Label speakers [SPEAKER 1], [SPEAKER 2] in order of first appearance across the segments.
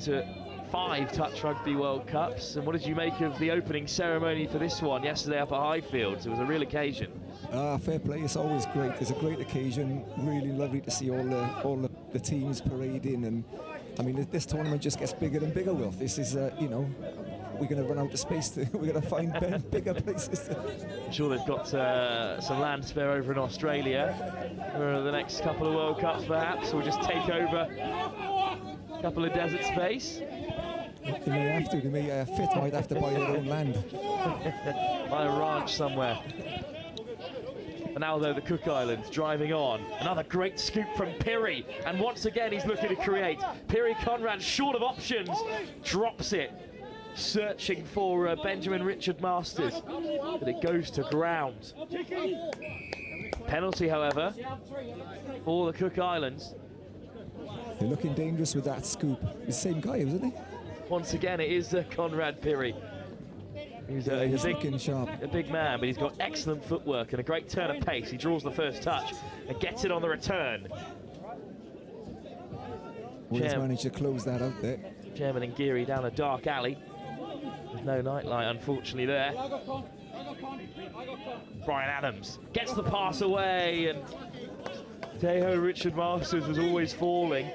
[SPEAKER 1] to 5 touch rugby World Cups. And what did you make of the opening ceremony for this one yesterday up at Highfields? It was a real occasion.
[SPEAKER 2] Fair play, it's always great. It's a great occasion. Really lovely to see all the teams parading, and I mean this tournament just gets bigger and bigger. Will this is you know, we're going to run out of space. We're going to find bigger places.
[SPEAKER 1] I'm sure they've got some land spare over in Australia for the next couple of World Cups, perhaps, or just take over a couple of desert space.
[SPEAKER 2] They may have to. They may Fit might have to buy their own land.
[SPEAKER 1] Buy a ranch somewhere. And now, though, the Cook Islands driving on. Another great scoop from Pirrie. And once again, he's looking to create. Pirrie Conrad, short of options, drops it. Searching for Benjamin Richard Masters. But it goes to ground. Penalty, however, for the Cook Islands.
[SPEAKER 2] They're looking dangerous with that scoop. The same guy, isn't he?
[SPEAKER 1] Once again, it is Conrad Pirrie. He's a big man, but he's got excellent footwork and a great turn of pace. He draws the first touch and gets it on the return.
[SPEAKER 2] Wales managed to close that out there.
[SPEAKER 1] Chairman and Geary down a dark alley. There's no nightlight, unfortunately, there. Bryan Adams gets the pass away, and Teho Richard Masters was always falling,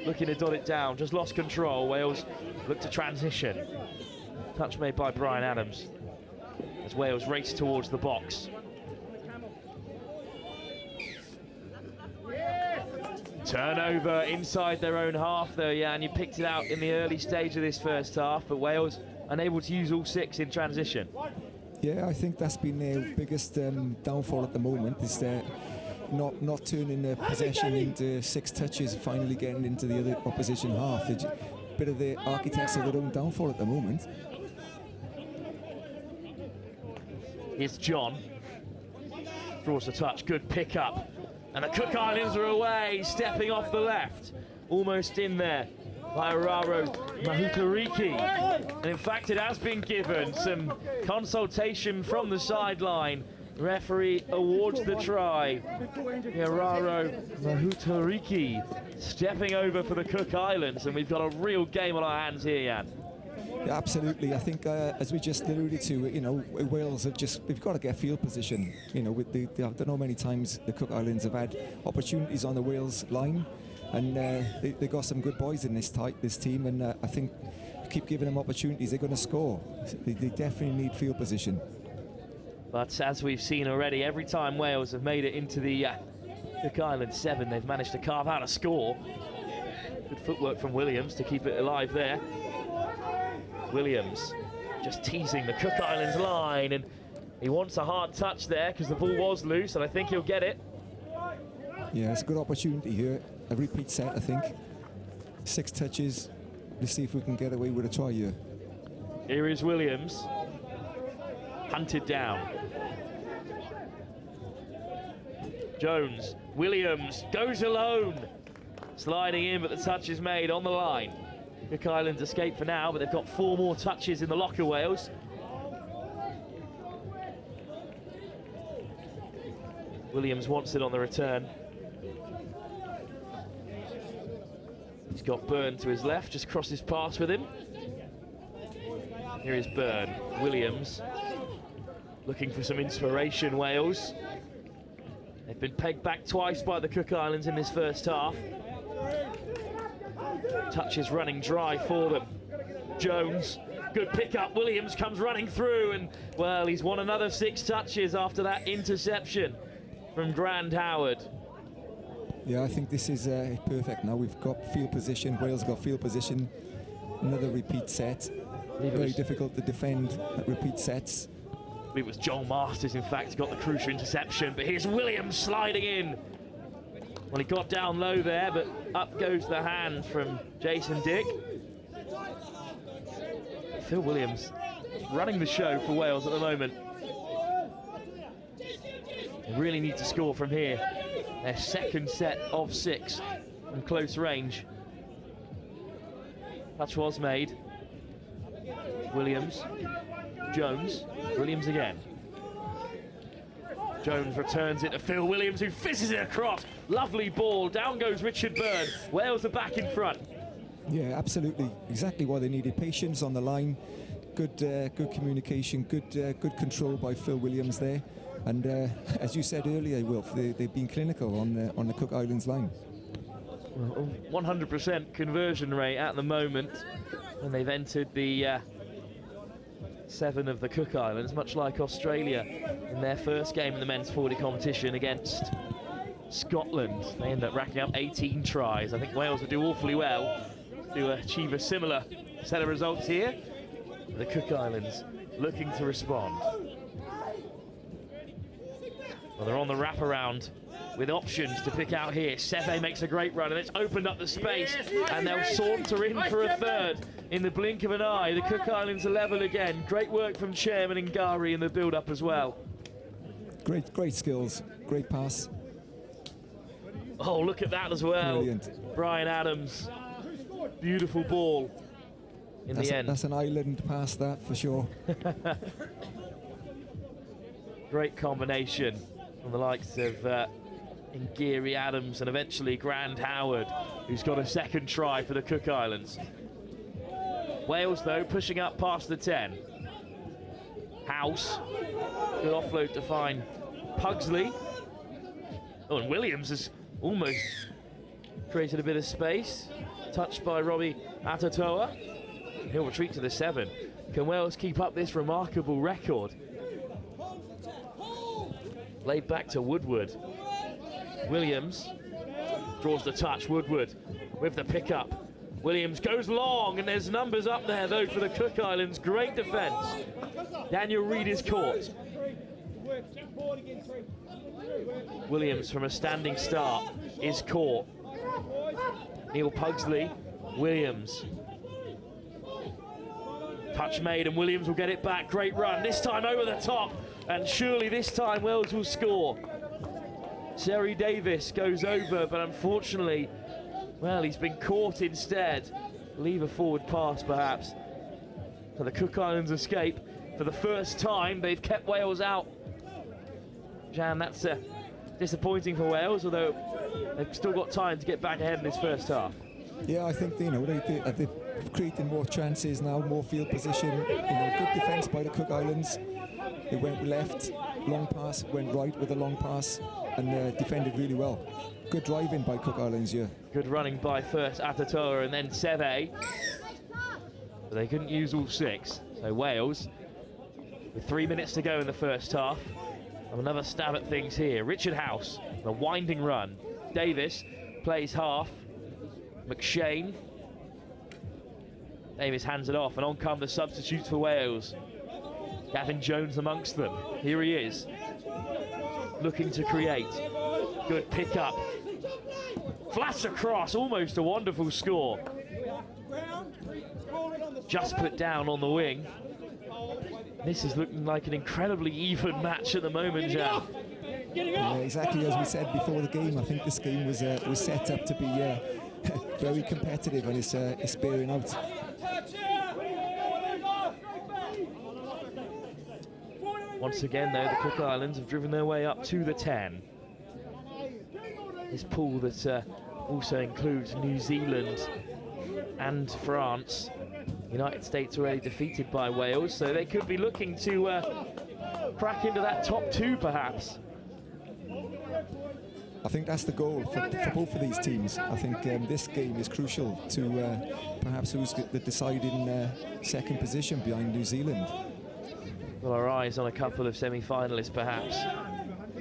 [SPEAKER 1] looking to dot it down. Just lost control. Wales look to transition. Touch made by Bryan Adams as Wales race towards the box. Turnover inside their own half though, yeah, and you picked it out in the early stage of this first half, but Wales unable to use all 6 in transition.
[SPEAKER 2] Yeah, I think that's been their biggest downfall at the moment, is not turning the possession into 6 touches, finally getting into the other opposition half. They're a bit of the architects of their own downfall at the moment.
[SPEAKER 1] Here's John. Draws the touch, good pick up. And the Cook Islands are away, stepping off the left. Almost in there by Araro Mahutariki. And in fact, it has been given some consultation from the sideline. Referee awards the try. Araro Mahutariki stepping over for the Cook Islands, and we've got a real game on our hands here, Jan.
[SPEAKER 2] Yeah, absolutely. I think, as we just alluded to, you know, Wales they've got to get field position. You know, with I don't know how many times the Cook Islands have had opportunities on the Wales line, and they got some good boys in this team, and I think keep giving them opportunities, they're going to score. They definitely need field position.
[SPEAKER 1] But as we've seen already, every time Wales have made it into the Cook Islands 7, they've managed to carve out a score. Good footwork from Williams to keep it alive there. Williams just teasing the Cook Islands line, and he wants a hard touch there because the ball was loose, and I think he'll get it.
[SPEAKER 2] Yeah, it's a good opportunity here. A repeat set, I think. 6 touches. Let's see if we can get away with a try here.
[SPEAKER 1] Here is Williams. Hunted down. Jones. Williams goes alone. Sliding in, but the touch is made on the line. Cook Islands escape for now, but they've got 4 more touches in the locker, Wales. Williams wants it on the return. He's got Byrne to his left, just crosses past with him. Here is Byrne. Williams looking for some inspiration, Wales. They've been pegged back twice by the Cook Islands in this first half. Touch is running dry for them. Jones, good pick up. Williams comes running through, and well, he's won another 6 touches after that interception from Grant Howard.
[SPEAKER 2] Yeah, I think this is perfect now. We've got field position. Wales got field position. Another repeat set. Very difficult to defend at repeat sets.
[SPEAKER 1] It was Joel Masters, in fact, got the crucial interception, but here's Williams sliding in. Well, he got down low there, but up goes the hand from Jason Dick. Phil Williams running the show for Wales at the moment. They really need to score from here. Their second set of 6 from close range. Touch was made. Williams, Jones, Williams again. Jones returns it to Phil Williams, who fizzes it across. Lovely ball. Down goes Richard Byrne. Wales are back in front.
[SPEAKER 2] Yeah, absolutely. Exactly why they needed patience on the line. Good communication, good control by Phil Williams there. And as you said earlier, Wilf, they've been clinical on the Cook Islands line.
[SPEAKER 1] 100% conversion rate at the moment, and they've entered the 7 of the Cook Islands, much like Australia in their first game in the men's 40 competition against Scotland. They end up racking up 18 tries. I think Wales will do awfully well to achieve a similar set of results here. The Cook Islands looking to respond. Well, they're on the wraparound with options to pick out here. Seve makes a great run, and it's opened up the space, and they'll saunter in for a third in the blink of an eye. The Cook Islands are level again. Great work from Chairman Ngari in the build-up as well.
[SPEAKER 2] Great skills, great pass.
[SPEAKER 1] Oh, look at that as well.
[SPEAKER 2] Brilliant.
[SPEAKER 1] Brian Adams, beautiful ball in the end.
[SPEAKER 2] That's an island pass, that, for sure.
[SPEAKER 1] Great combination from the likes of Ngiri Adams and eventually Grand Howard, who's got a second try for the Cook Islands. Wales, though, pushing up past the 10. House, good offload to find Pugsley. Oh, and Williams has almost created a bit of space. Touched by Robbie Atatoa. He'll retreat to the 7. Can Wales keep up this remarkable record? Laid back to Woodward. Williams draws the touch. Woodward with the pickup. Williams goes long, and there's numbers up there though for the Cook Islands. Great defence. Daniel Reid is caught. Williams from a standing start is caught. Neil Pugsley, Williams. Touch made, and Williams will get it back. Great run, this time over the top, and surely this time Wales will score. Seri Davis goes over, but unfortunately, well, he's been caught instead. Leave a forward pass, perhaps. So the Cook Islands escape. For the first time, they've kept Wales out. Jan, that's disappointing for Wales, although they've still got time to get back ahead in this first half.
[SPEAKER 2] Yeah, I think they've created more chances now, more field position. Good defence by the Cook Islands. They went left, long pass, went right with a long pass, and defended really well. Good driving by Cook Islands here.
[SPEAKER 1] Good running by first Atatoa and then Seve. But they couldn't use all 6. So Wales, with 3 minutes to go in the first half, have another stab at things here. Richard House, a winding run. Davis plays half. McShane. Davis hands it off, and on come the substitutes for Wales. Gavin Jones amongst them. Here he is, looking to create. Good pick up. Flash across, almost a wonderful score. Just put down on the wing. This is looking like an incredibly even match at the moment, Jan.
[SPEAKER 2] Yeah, exactly as we said before the game. I think this game was set up to be very competitive, and it's bearing out.
[SPEAKER 1] Once again, though, the Cook Islands have driven their way up to the 10. This pool that also includes New Zealand and France. United States already defeated by Wales, so they could be looking to crack into that top 2, perhaps.
[SPEAKER 2] I think that's the goal for both of these teams. I think this game is crucial to perhaps who's the deciding second position behind New Zealand.
[SPEAKER 1] Well, our eyes on a couple of semi-finalists, perhaps,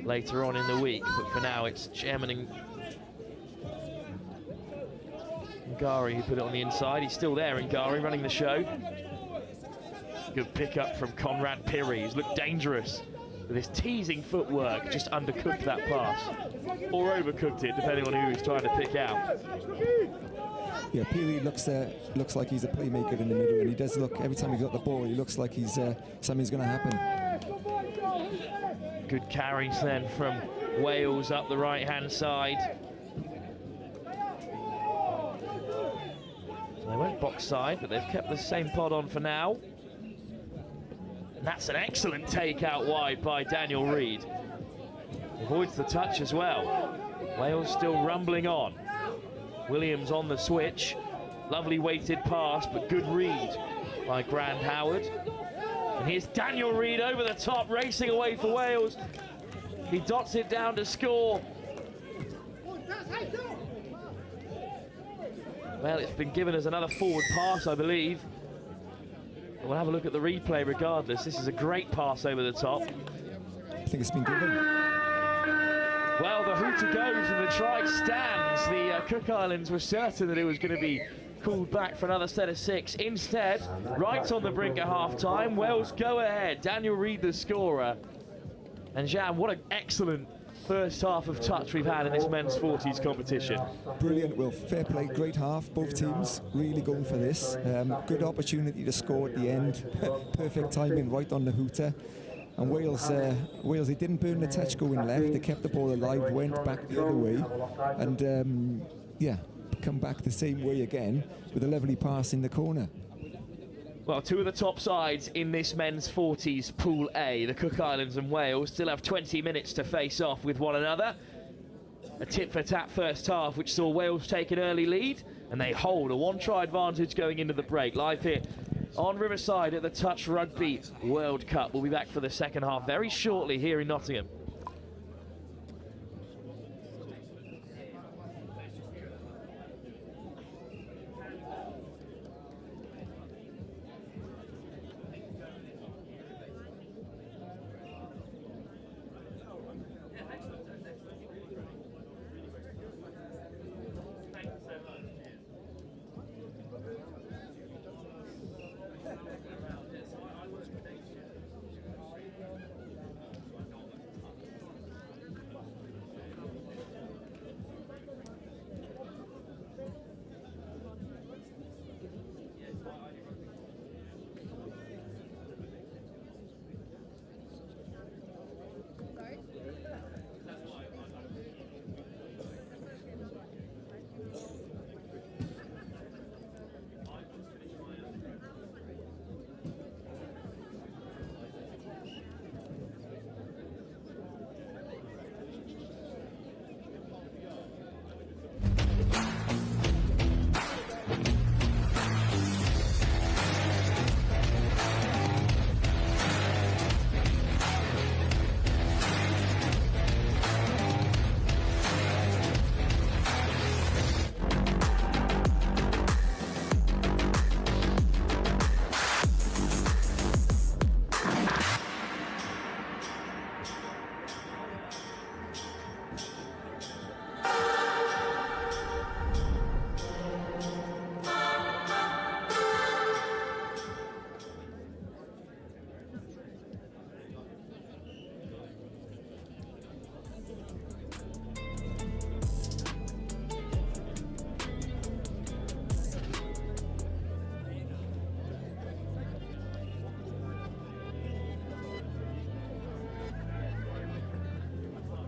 [SPEAKER 1] later on in the week, but for now it's Chairman Ngari who put it on the inside. He's still there, Ngari running the show. Good pick up from Conrad Pirri. He's looked dangerous with his teasing footwork. Just undercooked that pass, or overcooked it, depending on who he's trying to pick out.
[SPEAKER 2] Yeah, Pirri looks like he's a playmaker in the middle, and he does look, every time he got the ball, he looks like he's something's going to happen.
[SPEAKER 1] Good carries then from Wales up the right-hand side. They went box side, but they've kept the same pod on for now. And that's an excellent take out wide by Daniel Reid. Avoids the touch as well. Wales still rumbling on. Williams on the switch, Lovely weighted pass, but good read by Grant Howard. And here's Daniel Reid over the top, racing away for Wales. He dots it down to score. Well, it's been given as another forward pass, I believe. We'll have a look at the replay regardless. This is a great pass over the top.
[SPEAKER 2] I think it's been given.
[SPEAKER 1] Well, the hooter goes and the try stands. The Cook Islands were certain that it was going to be called back for another set of 6. Instead, right on the brink at half-time, Wales go ahead. Daniel Reid, the scorer. And Jan, what an excellent first half of touch we've had in this men's 40s competition.
[SPEAKER 2] Brilliant, Will. Fair play, great half. Both teams really going for this. Good opportunity to score at the end. Perfect timing right on the hooter. And Wales, they didn't burn the touch going left. They kept the ball alive, went back the other way. And, yeah, come back the same way again with a lovely pass in the corner.
[SPEAKER 1] Well, 2 of the top sides in this men's 40s Pool A, the Cook Islands and Wales, still have 20 minutes to face off with one another. A tit-for-tat first half, which saw Wales take an early lead, and they hold a 1-try advantage going into the break. Live here on Riverside at the Touch Rugby World Cup. We'll be back for the second half very shortly here in Nottingham.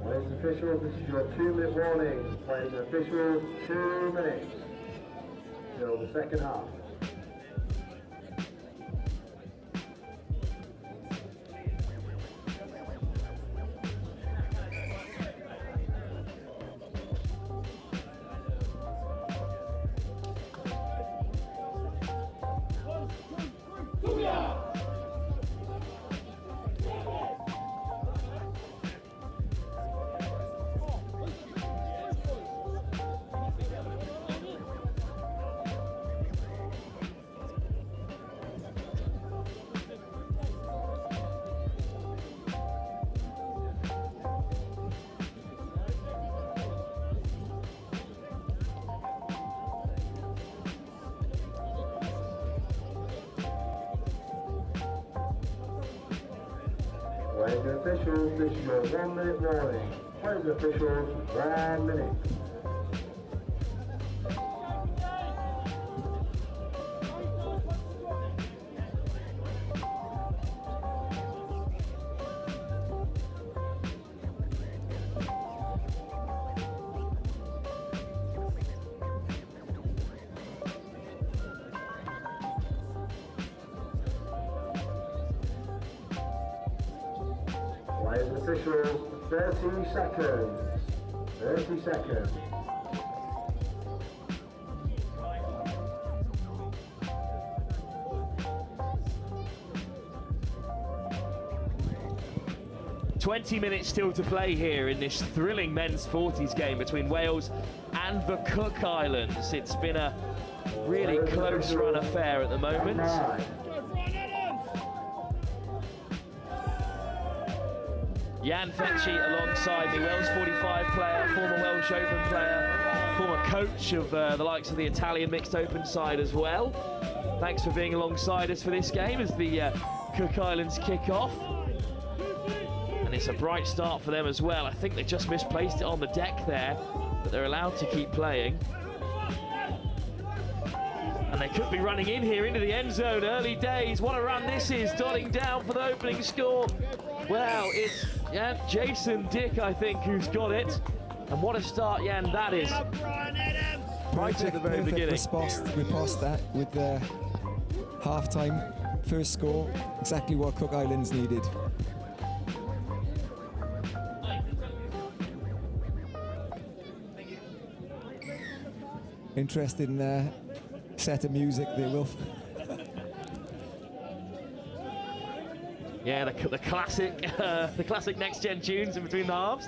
[SPEAKER 3] Players and officials, this is your 2-minute warning. Players and officials, 2 minutes till the second half. Players and officials, this is your 1-minute warning. Players and officials, 1 minute. Players and officials, 30 seconds. 30 seconds.
[SPEAKER 1] 20 minutes still to play here in this thrilling men's 40s game between Wales and the Cook Islands. It's been a really close run affair at the moment. Jan Fetchy alongside me, Wales 45 player, former Welsh Open player, former coach of the likes of the Italian mixed open side as well. Thanks for being alongside us for this game as the Cook Islands kick off. And it's a bright start for them as well. I think they just misplaced it on the deck there, but they're allowed to keep playing. And they could be running in here into the end zone. Early days. What a run this is. Dotting down for the opening score. Well, it's Jason Dick, I think, who's got it. And what a start, Jan, that is. Right at the very beginning.
[SPEAKER 2] We passed that with the half-time first score. Exactly what Cook Islands needed. Interested in a set of music there, Wilf.
[SPEAKER 1] Yeah, the classic next-gen tunes in between the halves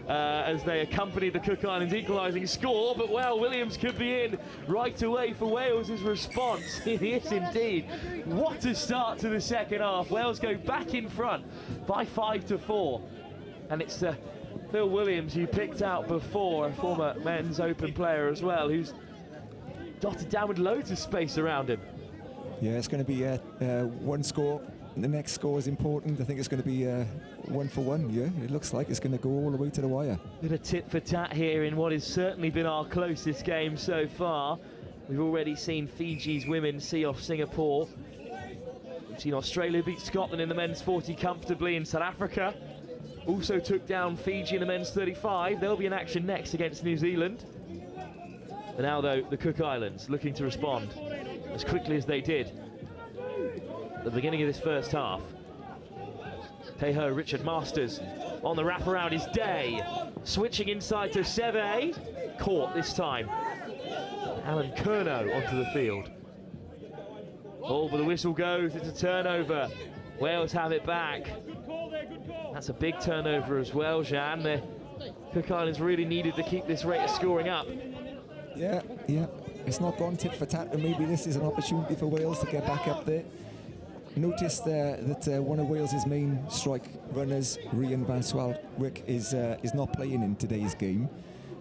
[SPEAKER 1] as they accompany the Cook Islands equalising score. But well, Williams could be in right away for Wales' response. It is indeed. What a start to the second half. Wales go back in front by 5-4, and it's Phil Williams, who picked out before, a former men's open player as well, who's dotted down with loads of space around him.
[SPEAKER 2] Yeah, it's going to be one score. The next score is important. I think it's going to be 1-for-1. Yeah, it looks like it's going to go all the way to the wire.
[SPEAKER 1] Bit of tit for tat here in what has certainly been our closest game so far. We've already seen Fiji's women see off Singapore. We've seen Australia beat Scotland in the men's 40 comfortably in South Africa. Also took down Fiji in the men's 35. They'll be in action next against New Zealand. But now, though, the Cook Islands looking to respond as quickly as they did at the beginning of this first half. Teho Richard Masters on the wraparound is Day. Switching inside to Seve. Caught this time. Alan Curnow onto the field. Ball, but the whistle goes. It's a turnover. Wales have it back. That's a big turnover as well, Jan. The Cook Islands really needed to keep this rate of scoring up.
[SPEAKER 2] Yeah. It's not gone tit for tat, and maybe this is an opportunity for Wales to get back up there. Notice that one of Wales's main strike runners, Ryan van Swalwick, is not playing in today's game.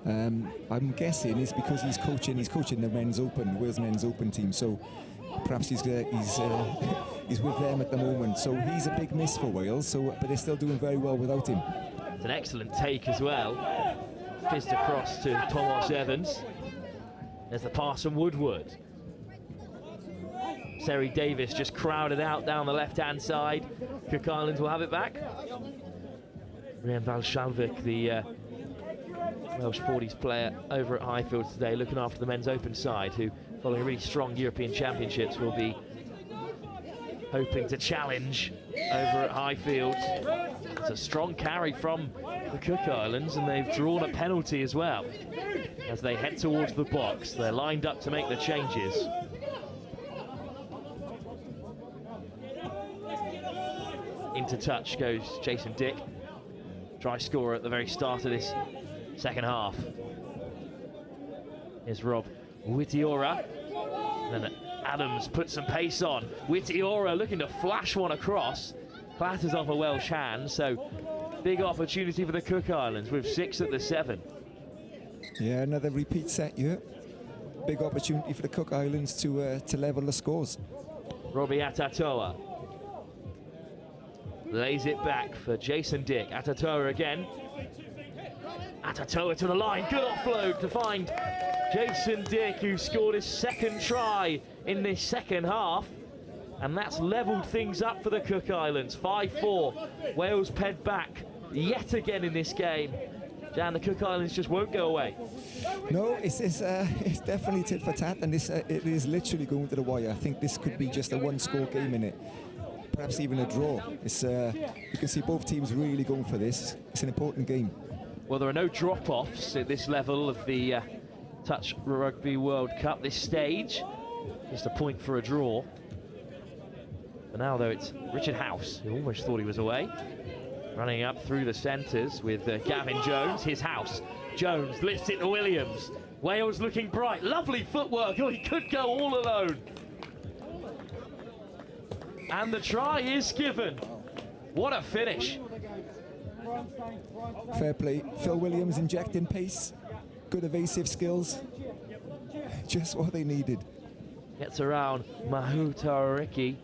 [SPEAKER 2] I'm guessing it's because he's coaching the men's open, Wales men's open team. So perhaps he's with them at the moment. So he's a big miss for Wales. But they're still doing very well without him.
[SPEAKER 1] It's an excellent take as well. Fist across to Thomas Evans. There's the pass from Woodward. Seri Davis just crowded out down the left-hand side. Cook Islands will have it back. Ryan van Schalvik, the Welsh 40s player over at Highfield today, looking after the men's open side, who, following really strong European Championships, will be hoping to challenge over at Highfield. It's a strong carry from the Cook Islands, and they've drawn a penalty as well. As they head towards the box, they're lined up to make the changes. Into touch goes Jason Dick. Try scorer at the very start of this second half. Here's Rob Witiora. And then Adams puts some pace on. Witiora looking to flash one across. Clatters off a Welsh hand, so big opportunity for the Cook Islands with 6 at the 7.
[SPEAKER 2] Yeah, another repeat set here. Big opportunity for the Cook Islands to level the scores.
[SPEAKER 1] Robbie Atatoa lays it back for Jason Dick. Atatoa again. Atatoa to the line. Good offload to find Jason Dick, who scored his second try in this second half. And that's levelled things up for the Cook Islands. 5-4. Wales ped back yet again in this game. Jan, the Cook Islands just won't go away.
[SPEAKER 2] No, it's definitely tit for tat, and it is literally going to the wire. I think this could be just a one-score game in it. Perhaps even a draw. You can see both teams really going for this. It's an important game.
[SPEAKER 1] Well, there are no drop-offs at this level of the Touch Rugby World Cup, this stage. Just a point for a draw. But now, though, it's Richard House, who almost thought he was away. Running up through the centres with Gavin Jones, his house. Jones lifts it to Williams. Wales looking bright, lovely footwork. Oh, he could go all alone. And the try is given. What a finish.
[SPEAKER 2] Fair play. Phil Williams injecting pace, good evasive skills. Just what they needed.
[SPEAKER 1] Gets around Mahu Tawariki.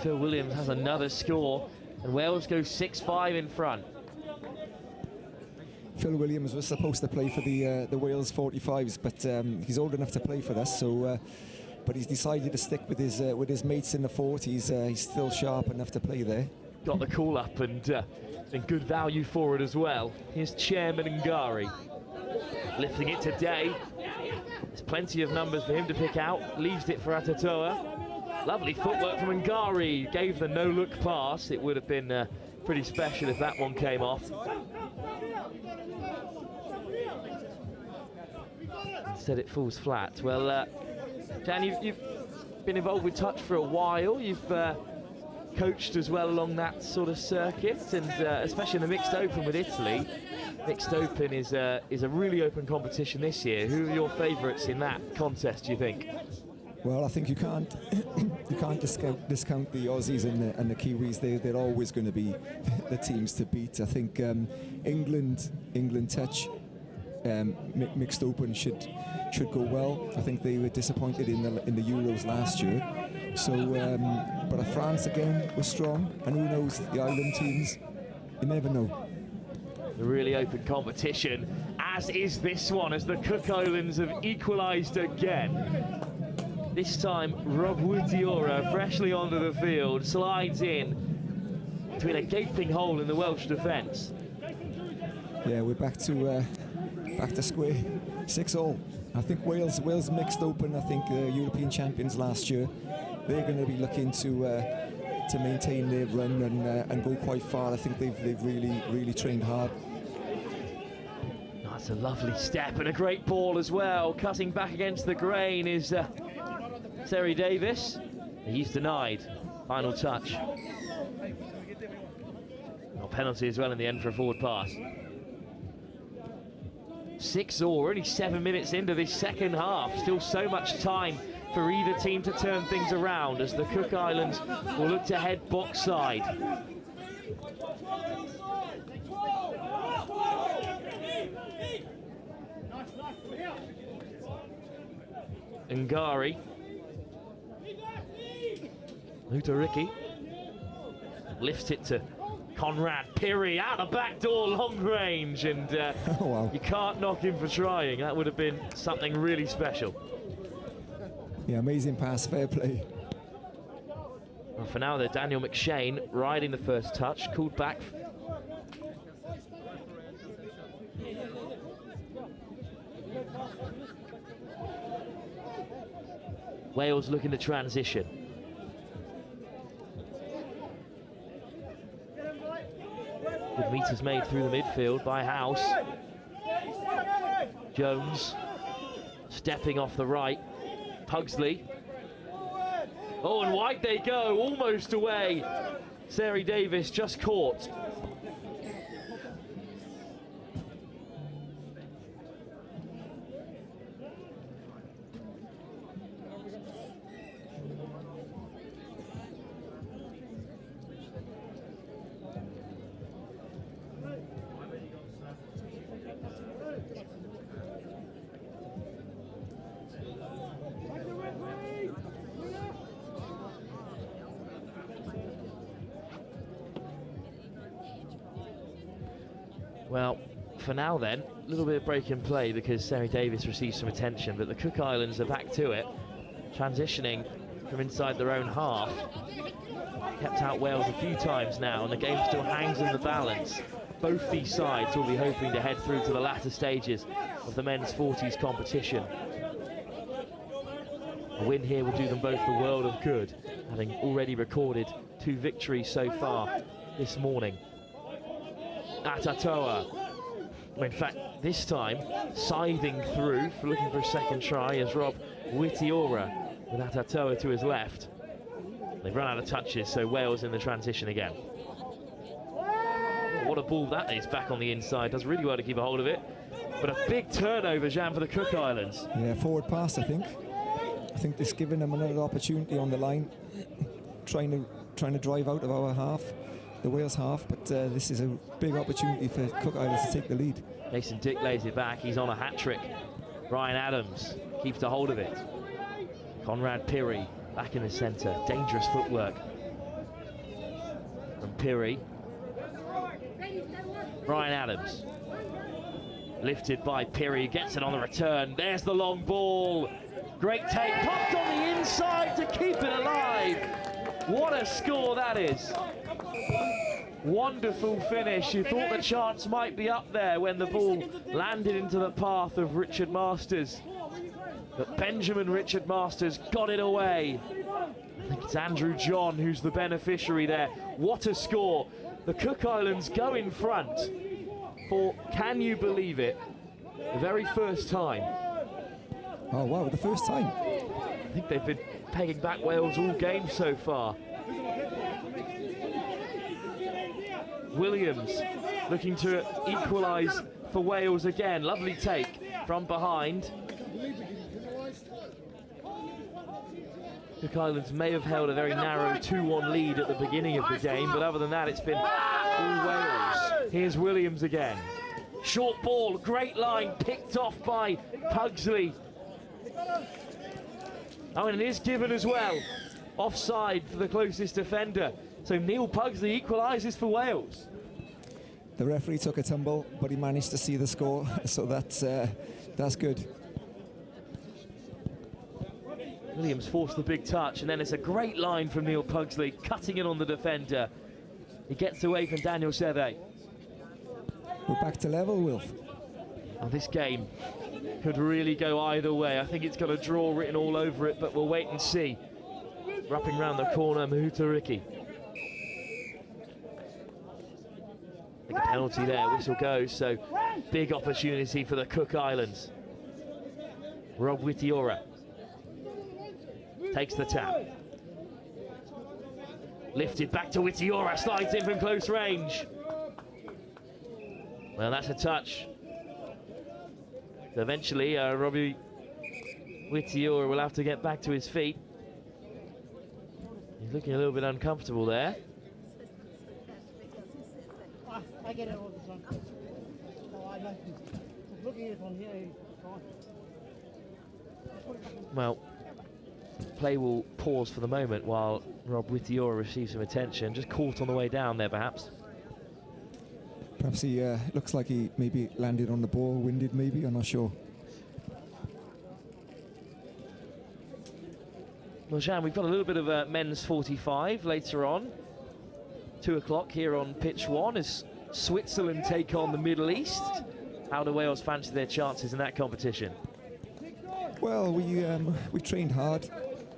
[SPEAKER 1] Phil Williams has another score, and Wales go 6-5 in front.
[SPEAKER 2] Phil Williams was supposed to play for the Wales 45s, but he's old enough to play for us. So, but he's decided to stick with his mates in the 40s. He's still sharp enough to play there.
[SPEAKER 1] Got the call up and good value for it as well. Here's Chairman Ngari lifting it today. There's plenty of numbers for him to pick out. Leaves it for Atatoa. Lovely footwork from Ngari. Gave the no-look pass. It would have been pretty special if that one came off. Instead it falls flat. Well, Dan, you've been involved with touch for a while. You've coached as well along that sort of circuit, and especially in the mixed open with Italy. Mixed open is a really open competition this year. Who are your favourites in that contest, do you think?
[SPEAKER 2] Well, I think you can't discount the Aussies and the Kiwis. They're always going to be the teams to beat. I think England touch mixed open should go well. I think they were disappointed in the Euros last year. So, but France again was strong, and who knows, the island teams, you never know.
[SPEAKER 1] A really open competition, as is this one, as the Cook Islands have equalised again. This time, Rob Witiora, freshly onto the field, slides in between a gaping hole in the Welsh defence.
[SPEAKER 2] Yeah, we're back to square 6-all. I think Wales mixed open. I think European champions last year. They're going to be looking to maintain their run and go quite far. I think they've really trained hard.
[SPEAKER 1] That's a lovely step and a great ball as well. Cutting back against the grain is Seri Davis. He's denied. Final touch. Well, penalty as well in the end for a forward pass. 6-all, only 7 minutes into this second half. Still so much time for either team to turn things around as the Cook Islands will look to head box side. Ngari. Lutariki lifts it to Conrad Pirri out the back door, long range, and
[SPEAKER 2] oh, wow.
[SPEAKER 1] You can't knock him for trying. That would have been something really special.
[SPEAKER 2] Yeah, amazing pass, fair play.
[SPEAKER 1] Well, for now, Daniel McShane riding the first touch, called back. Wales looking to transition. Good meters made through the midfield by House. Jones stepping off the right. Pugsley. Oh, and wide they go, almost away. Seri Davis just caught. Well, for now then, a little bit of break in play because Seri Davis receives some attention, but the Cook Islands are back to it, transitioning from inside their own half. Kept out Wales a few times now, and the game still hangs in the balance. Both these sides will be hoping to head through to the latter stages of the men's 40s competition. A win here will do them both the world of good, having already recorded 2 victories so far this morning. Atatoa, in fact, this time scything through, looking for a second try, as Rob Witiora with Atatoa to his left. They've run out of touches, so Wales in the transition again. Oh, what a ball that is, back on the inside. Does really well to keep a hold of it. But a big turnover, Jan, for the Cook Islands.
[SPEAKER 2] Yeah, forward pass, I think. I think this giving them another opportunity on the line, trying to drive out of our half, the Wales half, but this is a big opportunity for Cook Islands to take the lead.
[SPEAKER 1] Mason Dick lays it back. He's on a hat-trick. Ryan Adams keeps a hold of it. Conrad Pirri back in the centre. Dangerous footwork from Pirri. Ryan Adams. Lifted by Pirri, gets it on the return. There's the long ball. Great take, popped on the inside to keep it alive. What a score that is. Wonderful finish. You thought the chance might be up there when the ball landed into the path of Richard Masters. But Benjamin Richard Masters got it away. I think it's Andrew John who's the beneficiary there. What a score. The Cook Islands go in front for, can you believe it, the very first time.
[SPEAKER 2] Oh wow, the first time.
[SPEAKER 1] I think they've been pegging back Wales all game so far. Williams looking to equalise for Wales again. Lovely take from behind. Cook Islands may have held a very narrow 2-1 lead at the beginning of the game, but other than that, it's been all Wales. Here's Williams again. Short ball, great line, picked off by Pugsley. Oh, and it is given as well. Offside for the closest defender. So Neil Pugsley equalises for Wales.
[SPEAKER 2] The referee took a tumble, but he managed to see the score, so that's good.
[SPEAKER 1] Williams forced the big touch, and then it's a great line from Neil Pugsley, cutting it on the defender. He gets away from Daniel Seve.
[SPEAKER 2] We're back to level, Wilf.
[SPEAKER 1] Oh, this game could really go either way. I think it's got a draw written all over it, but we'll wait and see. Wrapping round the corner, Mahuta Riki. Big penalty there, whistle goes, so big opportunity for the Cook Islands. Rob Witiora takes the tap. Lifted back to Witiora, slides in from close range. Well, that's a touch. So eventually, Robbie Witiora will have to get back to his feet. He's looking a little bit uncomfortable there.
[SPEAKER 4] I get it all the time. Oh, I know. Looking at it from here,
[SPEAKER 1] Well, play will pause for the moment while Rob Witiora receives some attention. Just caught on the way down there, perhaps.
[SPEAKER 2] Perhaps he looks like he maybe landed on the ball, winded maybe, I'm not sure.
[SPEAKER 1] Well, Jean, we've got a little bit of a men's 45 later on. 2 o'clock here on pitch 1 as Switzerland take on the Middle East. How do Wales fancy their chances in that competition?
[SPEAKER 2] Well, we trained hard.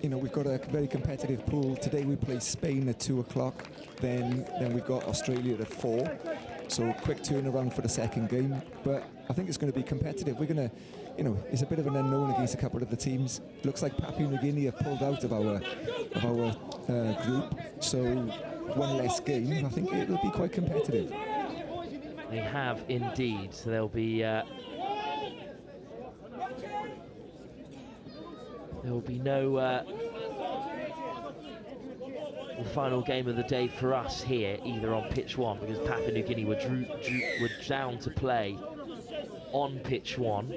[SPEAKER 2] You know, we've got a very competitive pool. Today we play Spain at 2 o'clock. Then we've got Australia at 4. So quick turnaround for the second game. But I think it's going to be competitive. We're going to, you know, it's a bit of an unknown against a couple of the teams. Looks like Papua New Guinea have pulled out of our group. So one less game. I think it will be quite competitive.
[SPEAKER 1] They have indeed. So there'll be no the final game of the day for us here, either on pitch 1, because Papua New Guinea were down to play on pitch 1.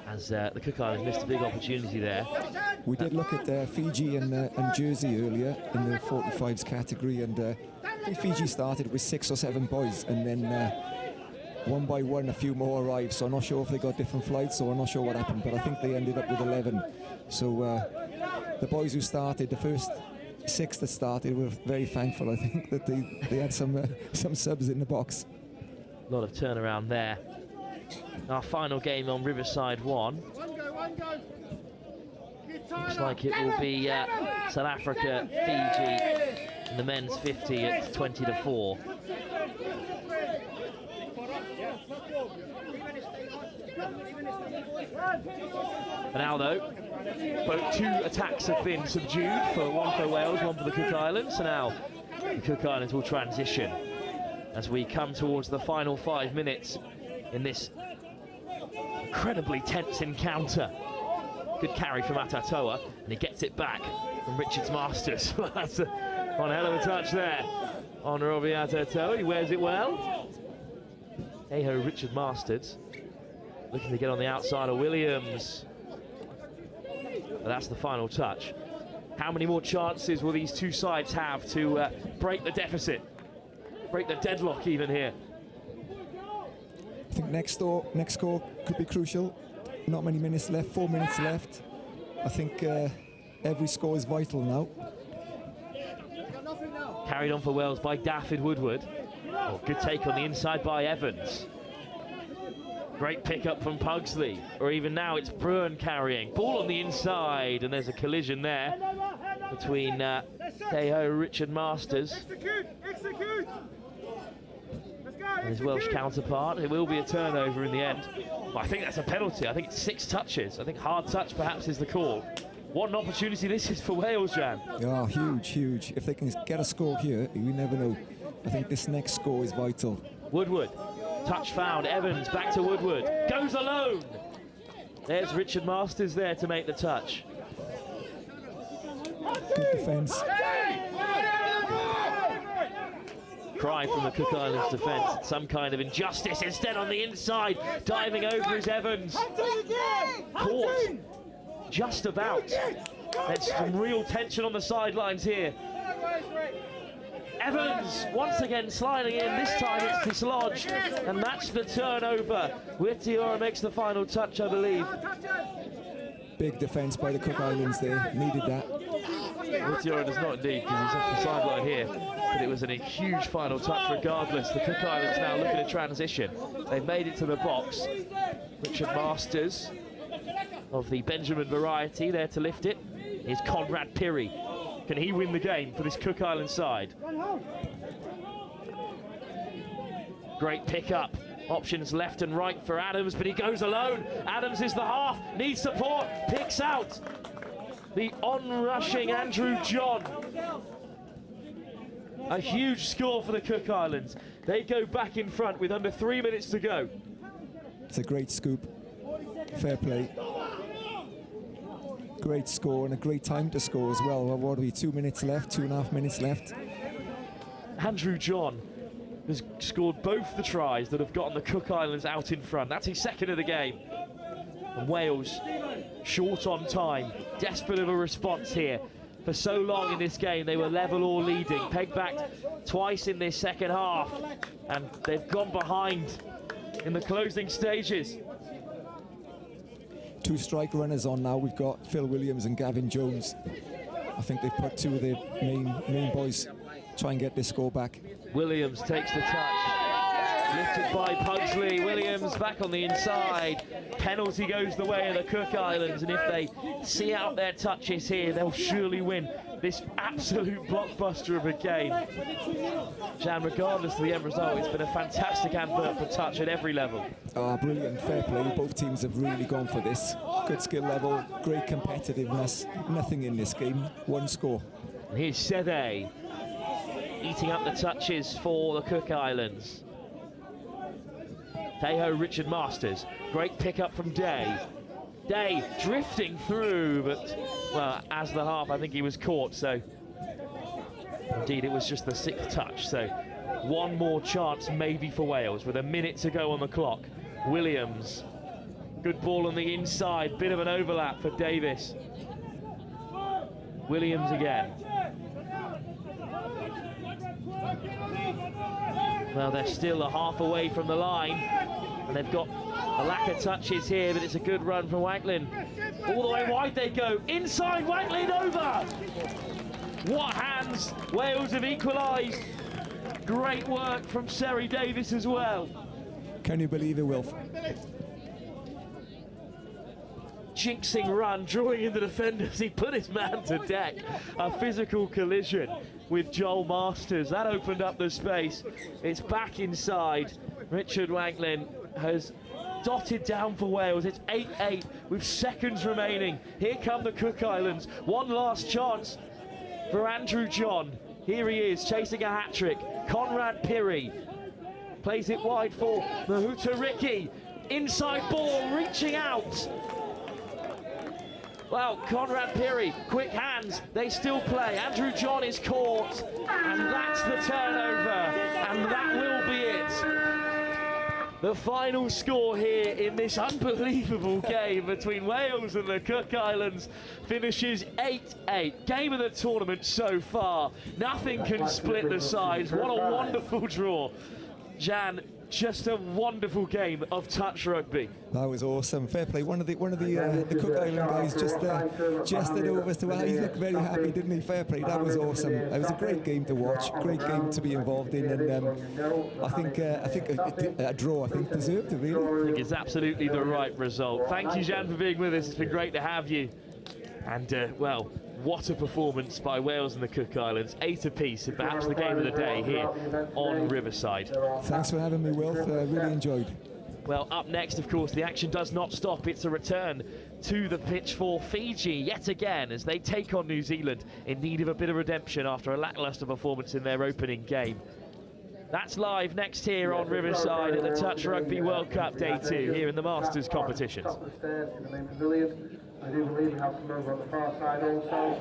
[SPEAKER 1] As the Cook Islands missed a big opportunity there.
[SPEAKER 2] We did look at Fiji and Jersey earlier in the 45s category, and I think Fiji started with 6 or 7 boys, and then one by one a few more arrived, so I'm not sure if they got different flights, or I'm not sure what happened, but I think they ended up with 11. So the boys who started, the first 6 that started, were very thankful, I think, that they had some subs in the box.
[SPEAKER 1] A lot of turnaround there. Our final game on Riverside 1. Looks like it will be South Africa, Fiji in the men's 50 at 20-4. For now though, Both two attacks have been subdued, one for Wales, one for the Cook Islands. So now the Cook Islands will transition as we come towards the final 5 minutes in this incredibly tense encounter. Good carry from Atatoa, and he gets it back from Richard Masters. That's one hell of a touch there on Robbie Atatoa. He wears it well. Hey-ho, Richard Masters looking to get on the outside of Williams. But that's the final touch. How many more chances will these two sides have to break the deficit? Break the deadlock even here?
[SPEAKER 2] I think next score could be crucial. Not many minutes left, 4 minutes left. I think every score is vital now.
[SPEAKER 1] Carried on for Wales by Daffyd Woodward. Oh, good take on the inside by Evans. Great pickup from Pugsley. Or even now it's Bruin carrying. Ball on the inside, and there's a collision there between Hey-ho, Richard Masters and his Welsh counterpart. It will be a turnover in the end. Well, I think that's a penalty. I think it's 6 touches. I think hard touch perhaps is the call. What an opportunity this is for Wales, Jan.
[SPEAKER 2] Oh, huge, huge. If they can get a score here, we never know. I think this next score is vital.
[SPEAKER 1] Woodward, touch found. Evans back to Woodward. Goes alone. There's Richard Masters there to make the touch.
[SPEAKER 2] Good defence.
[SPEAKER 1] Cry from the Cook Islands defence. Some kind of injustice. Instead on the inside, diving over is Evans. Caught just about. There's some real tension on the sidelines here. Evans once again sliding in. This time it's dislodged, and that's the turnover. Witiora makes the final touch, I believe.
[SPEAKER 2] Big defence by the Cook Islands there. Needed that.
[SPEAKER 1] Witiora does not indeed, because he's off the sideline here. But it was a huge final touch regardless. The Cook Islands now looking at transition. They've made it to the box. Richard Masters of the Benjamin variety there to lift it is Conrad Pirrie. Can he win the game for this Cook Island side? Great pick-up. Options left and right for Adams, but he goes alone. Adams is the half, needs support, picks out the on-rushing Andrew John. A huge score for the Cook Islands. They go back in front with under 3 minutes to go.
[SPEAKER 2] It's a great scoop. Fair play. Great score and a great time to score as well. What are we, 2 minutes left, 2.5 minutes left?
[SPEAKER 1] Andrew John has scored both the tries that have gotten the Cook Islands out in front. That's his second of the game. And Wales short on time. Desperate of a response here. For so long in this game, they were level or leading. Pegged back twice in this second half, and they've gone behind in the closing stages.
[SPEAKER 2] 2 strike runners on now. We've got Phil Williams and Gavin Jones. I think they've put 2 of the main boys try and get this score back.
[SPEAKER 1] Williams takes the touch. Lifted by Pugsley. Williams back on the inside. Penalty goes the way of the Cook Islands, and if they see out their touches here, they'll surely win this absolute blockbuster of a game. Jan, regardless of the end result, it's been a fantastic advert for touch at every level.
[SPEAKER 2] Brilliant, fair play. Both teams have really gone for this. Good skill level, great competitiveness. Nothing in this game, 1 score.
[SPEAKER 1] And here's Sede eating up the touches for the Cook Islands. Hey-ho, Richard Masters. Great pickup from Day. Day drifting through, but, well, as the half, I think he was caught, so indeed it was just the 6th touch. So 1 more chance maybe for Wales with a minute to go on the clock. Williams, good ball on the inside, bit of an overlap for Davis. Williams again. Well, they're still a half away from the line, and they've got a lack of touches here, but it's a good run from Wanklyn. All the way wide they go, inside, Wanklyn over! What hands, Wales have equalised. Great work from Seri Davis as well.
[SPEAKER 2] Can you believe it, Wilf?
[SPEAKER 1] Jinxing run, drawing in the defenders, he put his man to deck. A physical collision with Joel Masters. That opened up the space. It's back inside. Richard Wanklyn has dotted down for Wales. It's 8-8 with seconds remaining. Here come the Cook Islands. One last chance for Andrew John. Here he is, chasing a hat-trick. Conrad Pirri plays it wide for Mahuta Riki. Inside ball, reaching out. Well, Conrad Pirri, quick hands, they still play. Andrew John is caught, and that's the turnover, and that will be it. The final score here in this unbelievable game between Wales and the Cook Islands finishes 8-8. Game of the tournament so far. Nothing can split the sides. What a wonderful draw. Jan, just a wonderful game of touch rugby.
[SPEAKER 2] That was awesome. Fair play. One of the Cook Island guys just gestured over to us. He looked very happy, didn't he? Fair play. That was awesome. It was a great game to watch. Great game to be involved in, and I think a draw. I think deserved it, really.
[SPEAKER 1] I think it's absolutely the right result. Thank you, Jan, for being with us. It's been great to have you. And well, what a performance by Wales and the Cook Islands. 8 apiece, and perhaps the game of the day here on Riverside.
[SPEAKER 2] Thanks for having me, Wilf. Really enjoyed.
[SPEAKER 1] Well, up next, of course, the action does not stop. It's a return to the pitch for Fiji yet again as they take on New Zealand in need of a bit of redemption after a lacklustre performance in their opening game. That's live next here on Riverside at the Touch Rugby World Cup Day 2 here in the Masters competitions.
[SPEAKER 3] Top of the stairs in the main pavilion. I do believe we have some over on the far side also.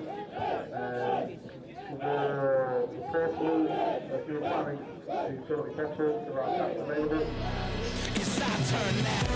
[SPEAKER 3] For the first move, if you're planning to fill up your petrol, there are taps available.
[SPEAKER 5] It's our turn now.